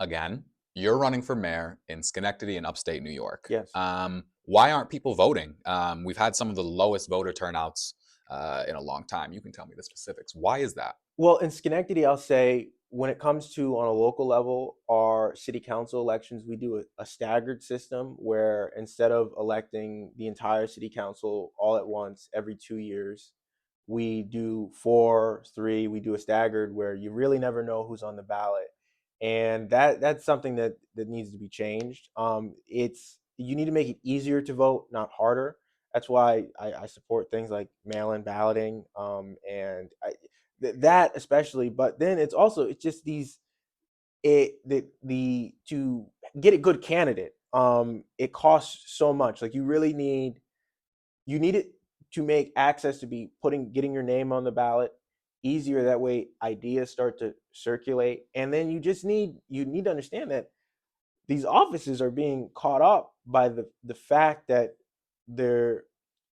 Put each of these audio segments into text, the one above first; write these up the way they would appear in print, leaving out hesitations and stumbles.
again, you're running for mayor in Schenectady in upstate New York. Yes. Why aren't people voting? We've had some of the lowest voter turnouts in a long time. You can tell me the specifics. Why is that? Well, in Schenectady, I'll say when it comes to on a local level, our city council elections, we do a staggered system where instead of electing the entire city council all at once every 2 years, we do four, three, we do a staggered where you really never know who's on the ballot. And that's something that needs to be changed. It's you need to make it easier to vote, not harder. That's why I support things like mail-in balloting, and that especially. But then it's just these the to get a good candidate. It costs so much. Like you need it to make access to be getting your name on the ballot easier. That way, ideas start to circulate, and then you need to understand that these offices are being caught up by the fact that their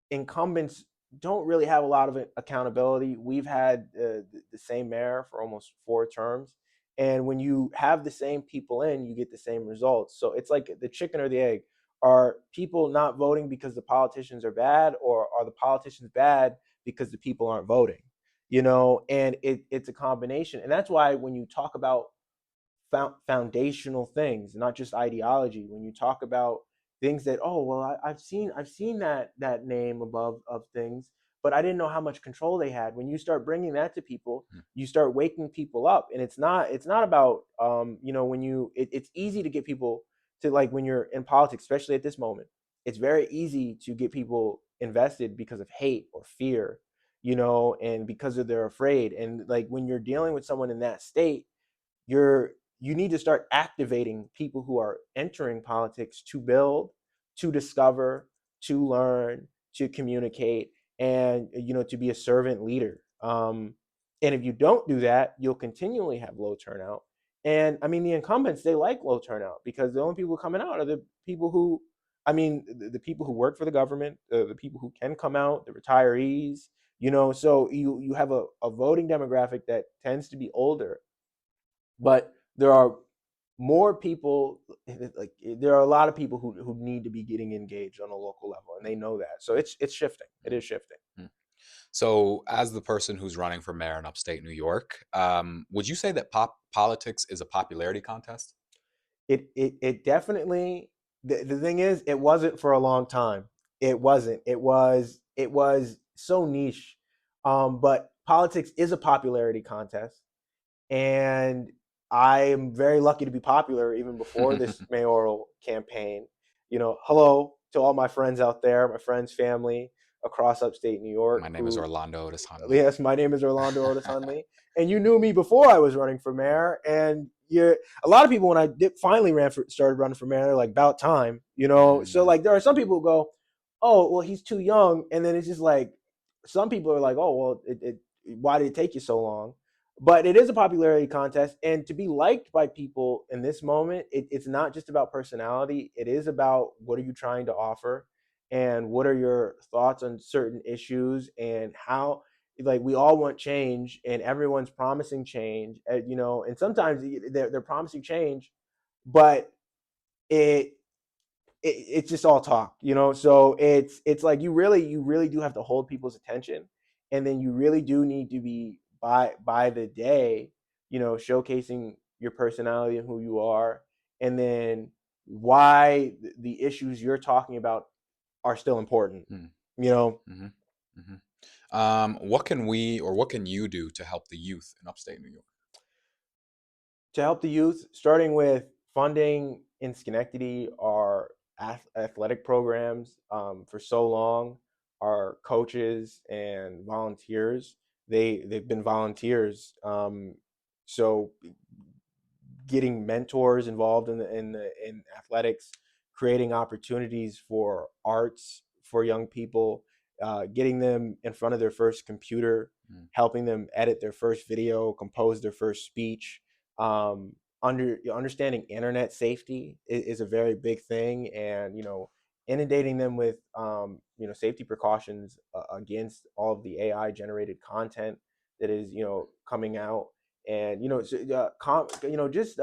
incumbents don't really have a lot of accountability. We've had the same mayor for almost 4 terms, and when you have the same people in, you get the same results. So it's like the chicken or the egg. Are people not voting because the politicians are bad, or are the politicians bad because the people aren't voting? And it's a combination, and that's why when you talk about foundational things, not just ideology. When you talk about things that, oh well, I've seen that name above of things, but I didn't know how much control they had. When you start bringing that to people, you start waking people up, and it's not about it's easy to get people to, like, when you're in politics, especially at this moment, it's very easy to get people invested because of hate or fear, and because of they're afraid. And like when you're dealing with someone in that state, you need to start activating people who are entering politics to build, to discover, to learn, to communicate, and to be a servant leader. And if you don't do that, you'll continually have low turnout. And I mean, the incumbents, they like low turnout because the only people coming out are the people who, I mean, the people who work for the government, the people who can come out, the retirees. So you have a voting demographic that tends to be older, but there are more people, like there are a lot of people who need to be getting engaged on a local level, and they know that. So it's shifting. It is shifting. Hmm. So, as the person who's running for mayor in upstate New York, would you say that politics is a popularity contest? It definitely, the thing is, it wasn't for a long time. It was so niche. But politics is a popularity contest, and I am very lucky to be popular even before this mayoral campaign. Hello to all my friends out there, my friends, family across upstate New York. My name is Who, Orlando Otis Hunley. yes, my name is Orlando Otis Hunley, and you knew me before I was running for mayor. And a lot of people, when I finally started running for mayor, they're like, about time. So Mm, like, there are some people who go, oh well, he's too young, and then it's just like, some people are like, oh well, why did it take you so long? But it is a popularity contest, and to be liked by people in this moment, it's not just about personality. It is about what are you trying to offer, and what are your thoughts on certain issues, and how, like, we all want change, and everyone's promising change, and sometimes they're promising change, but it it's just all talk. So it's like you really do have to hold people's attention, and then you really do need to be by the day, showcasing your personality and who you are, and then why the issues you're talking about are still important. mm, you know mhm, mhm. What can we or what can you do to help the youth in upstate New York? to help the youth, starting with funding in Schenectady, our athletic programs. For so long, our coaches and volunteers, they've been volunteers. So getting mentors involved in athletics, creating opportunities for arts for young people, getting them in front of their first computer, Mm, helping them edit their first video, compose their first speech. Understanding internet safety is a very big thing, and inundating them with safety precautions against all of the AI generated content that is coming out, and just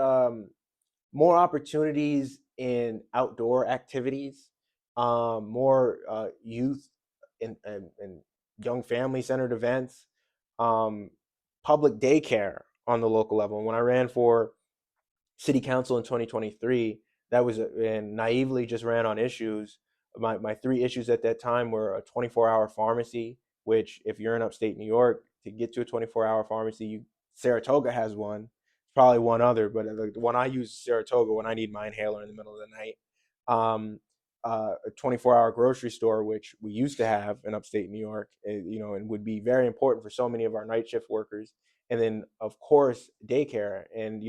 more opportunities in outdoor activities, more youth and young family centered events, um, public daycare on the local level. And when I ran for city council in 2023, that was and naively just ran on issues. My three issues at that time were a 24-hour pharmacy, which if you're in upstate New York, to get to a 24-hour pharmacy, Saratoga has one, probably one other, but the one I use is Saratoga when I need my inhaler in the middle of the night. Um, a 24-hour grocery store, which we used to have in upstate New York, and would be very important for so many of our night shift workers. And then, of course, daycare, and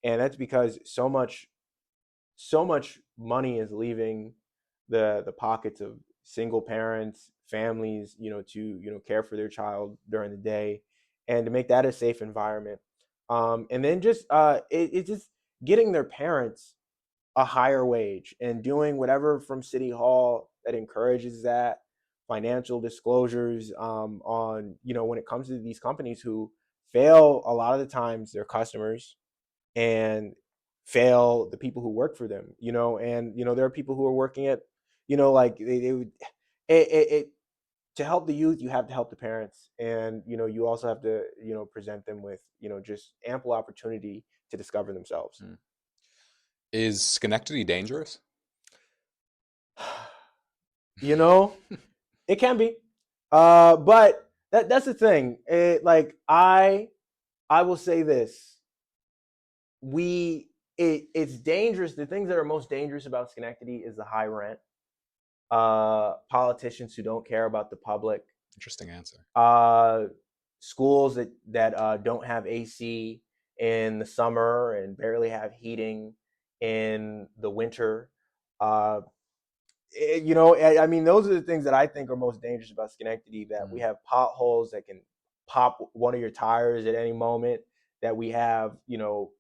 that's because so much money is leaving the pockets of single parents, families, to care for their child during the day, and to make that a safe environment. And then just it's just getting their parents a higher wage and doing whatever from City Hall that encourages that, financial disclosures on when it comes to these companies who fail a lot of the times their customers and fail the people who work for them, and there are people who are working at, like they would it to help the youth, you have to help the parents, and you also have to present them with just ample opportunity to discover themselves. Mm. Is Schenectady dangerous? you know it can be, but that's the thing. Like I will say this: it's dangerous. The things that are most dangerous about Schenectady is the high rent, politicians who don't care about the public, Interesting answer. uh, schools that don't have AC in the summer and barely have heating in the winter. Uh, I mean, those are the things that I think are most dangerous about Schenectady. That we Mm. have potholes that can pop one of your tires at any moment. That we have,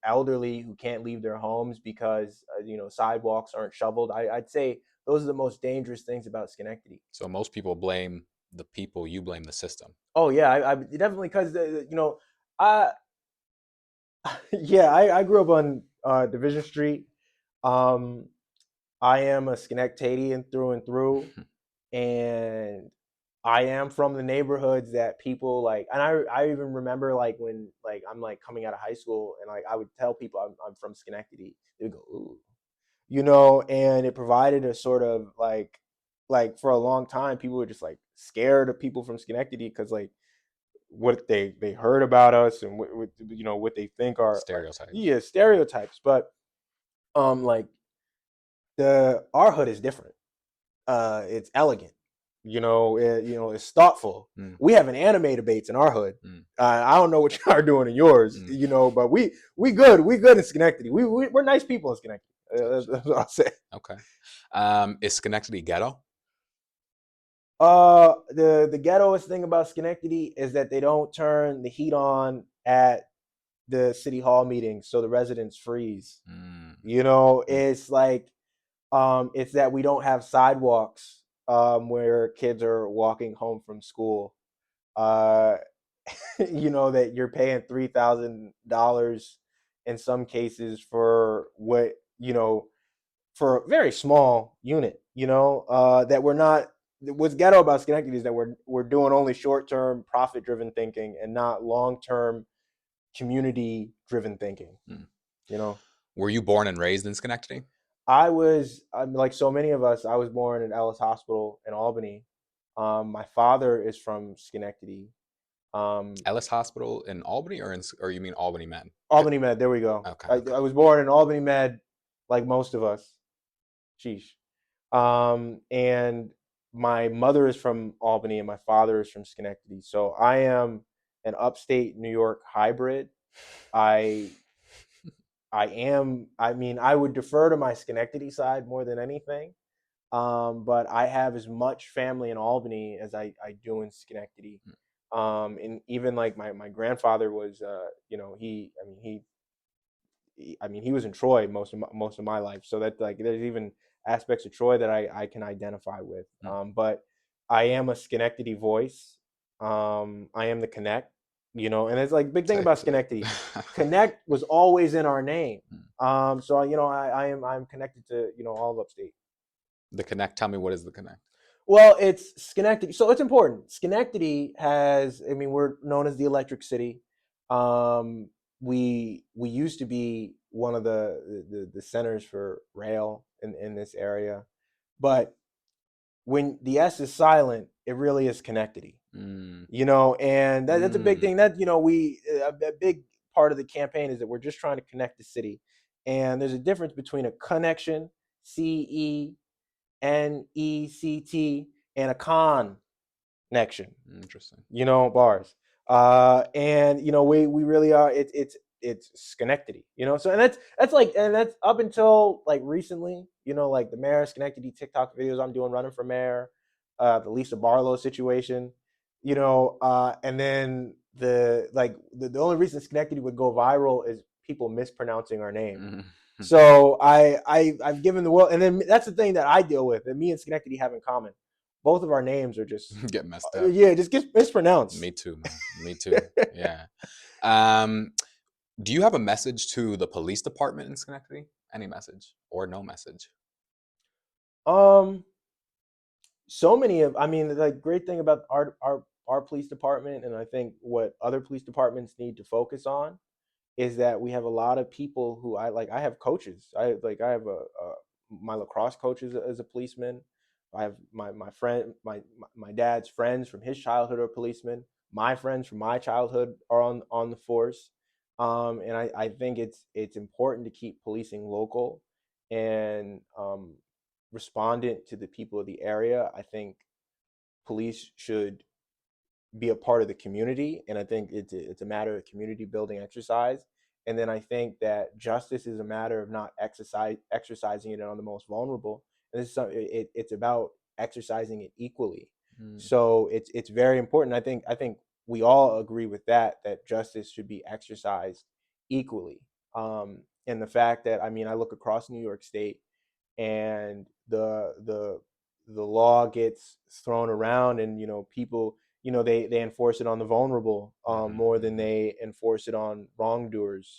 elderly who can't leave their homes because sidewalks aren't shoveled. I'd say those are the most dangerous things about Schenectady. So most people blame the people, you blame the system. Oh yeah, I definitely because I yeah, I grew up on Division Street. Um, I am a Schenectadian through and through, and I am from the neighborhoods that people like. And I even remember like when like I'm like coming out of high school, and like I would tell people I'm from Schenectady. They would go, ooh, and it provided a sort of like for a long time people were just like scared of people from Schenectady because like what they heard about us and what they think are Stereotypes. yeah, stereotypes. But like the our hood is different. It's elegant, it's thoughtful. Mm. We have an anime debates in our hood. Mm. I don't know what y'all are doing in yours, Mm. but we good in Schenectady. We're nice people in Schenectady. Gotcha. That's what I'll say. Okay. Is Schenectady ghetto? The ghettoest thing about Schenectady is that they don't turn the heat on at the city hall meetings, so the residents freeze. Mm. Mm. It's like it's that we don't have sidewalks where kids are walking home from school. Uh, that you're paying $3,000 in some cases for for a very small unit. That we're not. What's ghetto about Schenectady is that we're doing only short term profit driven thinking and not long term community driven thinking. Mm. You know, Were you born and raised in Schenectady? I'm like so many of us. I was born at Ellis Hospital in Albany. My father is from Schenectady. Um, Ellis Hospital in Albany, or you mean Albany Med? Albany Med. There we go. Okay, I okay. was born in Albany Med, like most of us. Sheesh. And my mother is from Albany, and my father is from Schenectady. So I am an upstate New York hybrid. I I am. I mean, I would defer to my Schenectady side more than anything. But I have as much family in Albany as I do in Schenectady. And even like my grandfather was, he was in Troy most of my life. So that like there's even aspects of Troy that I can identify with. Mm. But I am a Schenectady voice. I am the connect. And it's like big thing about Safety. Schenectady. Connect was always in our name. So I'm connected to all of upstate. The connect. Tell me, what is the connect? Well, it's Schenectady, so it's important. Schenectady has, I mean, we're known as the Electric City. We used to be one of the centers for rail in this area, but when the S is silent, it really is Schenectady. Mm, And that's a big mm, thing. That we a big part of the campaign is that we're just trying to connect the city, and there's a difference between a connection, CENECT, and a connection, interesting. bars. And we really are. It's Schenectady. So and that's up until like recently. Like the mayor of Schenectady TikTok videos I'm doing running for mayor, the Lisa Barlow situation. And then the only reason Schenectady would go viral is people mispronouncing our name. Mm. So I've given the world, and then that's the thing that I deal with, and me and Schenectady have in common. Both of our names are just Get messed up. yeah, just gets mispronounced. Me too, man. Me too. Yeah. Um, do you have a message to the police department in Schenectady? Any message or no message? um, so many of, I mean, the great thing about our police department, and I think what other police departments need to focus on is that we have a lot of people who I have coaches. I have a my lacrosse coach is a policeman. I have my friend my dad's friends from his childhood are policemen. My friends from my childhood are on the force. And I think it's important to keep policing local and respondent to the people of the area. I think police should be a part of the community, and I think it's a matter of community building exercise. And then I think that justice is a matter of not exercising it on the most vulnerable, and this is it's about exercising it equally. Mm, So it's very important. I think we all agree with that justice should be exercised equally. And the fact that, I mean, I look across New York State, and the law gets thrown around, and people, they enforce it on the vulnerable mhm, more than mhm. they enforce it on wrongdoers.